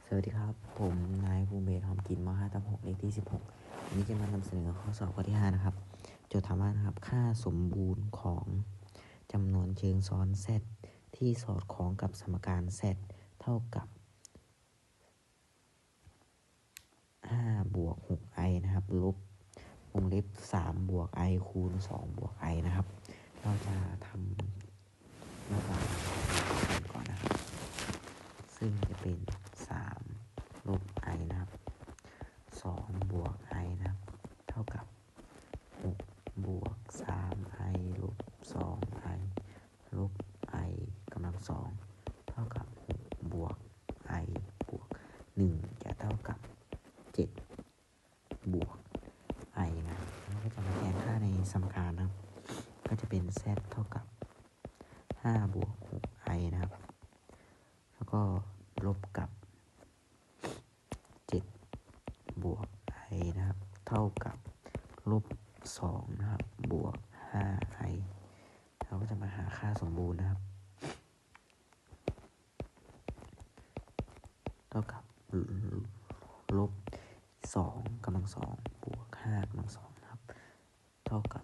สวัสดีครับผมนายภูมิเบศหอมกินม5ทับ6เลขที่16วันนี้จะมานำเสนอข้อสอบข้อที่5นะครับโจทย์ถามว่านะครับค่าสมบูรณ์ของจำนวนเชิงซ้อน z ที่สอดคล้องกับสมการ z เท่ากับ5บวก 6i นะครับลบวงเล็บ3บวก i คูณ2บวก i นะครับเราจะทำระหว่างก่อนนะครับซึ่งจะเป็น3ลบ i นะครับ2บวก i นะครับเท่ากับ6บวก 3i ลบ 2i ลบ i กำลัง2เท่ากับ6บวก i บวก1จะเท่ากับ7บวก i นะเราก็จะมาแทนค่าในสมการนะครับก็จะเป็น z เท่ากับ5บวก 6i นะครับแล้วก็ลบกับ7บวก i นะครับเท่ากับลบ2นะครับบวก 5i เราก็จะมาหาค่าสมบูรณ์นะครับเท่ากับลบ2กำลัง2บวก5กำลัง2นะครับเท่ากับ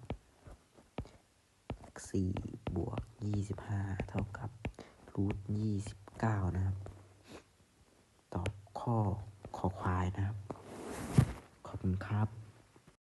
4บวก25เท่ากับรูท29นะครับตอบข้อ